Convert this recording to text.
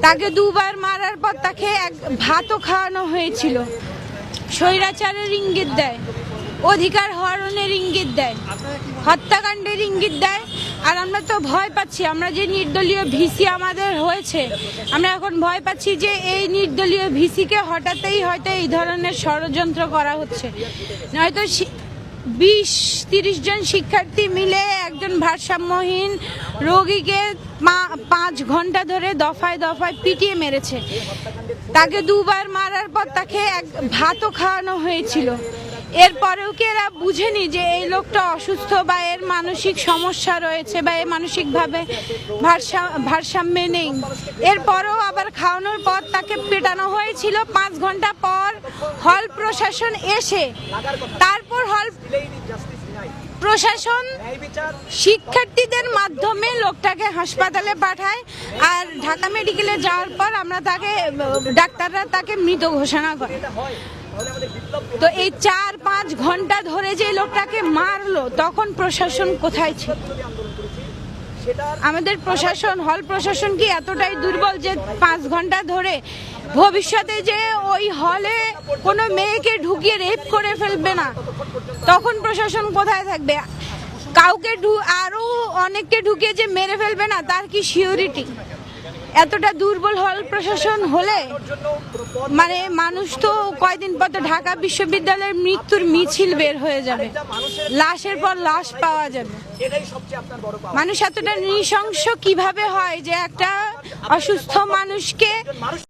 তাকে দুবার মারার পর তাকে ভাতও খাওয়ানো হয়েছিল। স্বৈরাচারের ইঙ্গিত দেয়, অধিকার হরণের ইঙ্গিত দেয়, হত্যাকাণ্ডের ইঙ্গিত দেয়। আর আমরা তো ভয় পাচ্ছি, আমরা যে নির্দলীয় ভিসি আমাদের হয়েছে, আমরা এখন ভয় পাচ্ছি যে এই নির্দলীয় ভিসিকে হঠাৎই হয়তো এই ধরনের ষড়যন্ত্র করা হচ্ছে। নয়তো 20-30 জন শিক্ষার্থী মিলে একজন ভারসাম্যহীন রোগীকে 5 ঘন্টা ধরে দফায় দফায় পিটিয়ে মেরেছে। তাকে দুবার মারার পর তাকে ভাতও খাওয়ানো হয়েছিল। এরপরেও কি এরা বুঝেনি যে এই লোকটা অসুস্থ বা এর মানসিক সমস্যা রয়েছে বা এর মানসিকভাবে ভারসাম্যে নেই? এরপরেও আবার খাওয়ানোর পর তাকে পেটানো হয়েছিল। 5 ঘন্টা পর হল প্রশাসন এসে, তারপর হল প্রশাসন শিক্ষার্থীদের মাধ্যমে লোকটাকে হাসপাতালে পাঠায়। আর ঢাকা মেডিকেলে যাওয়ার পর ডাক্তাররা তাকে মৃত ঘোষণা করে। তো এই 4-5 ঘন্টা ধরে যে লোকটাকে মারলো, তখন প্রশাসন কোথায় ছিল? আমাদের প্রশাসন, হল প্রশাসন কি এতটাই দুর্বল যে 5 ঘন্টা ধরে ভবিষ্যতে যে ওই হলে কোনো মেয়েকে ঢুকিয়ে রেপ করে ফেলবে না, তখন প্রশাসন কোথায় থাকবে? কাউকে আরো অনেককে ঢুকিয়ে যে মেরে ফেলবে না, তার কি সিউরিটি? এতটা দুর্বল হল প্রশাসন হলে মানে মানুষ তো কয়দিন পর তো ঢাকা বিশ্ববিদ্যালয়ের মৃত্যুর মিছিল বের হয়ে যাবে, লাশের পর লাশ পাওয়া যাবে। মানুষ এতটা নৃশংস কিভাবে হয় যে একটা অসুস্থ মানুষকে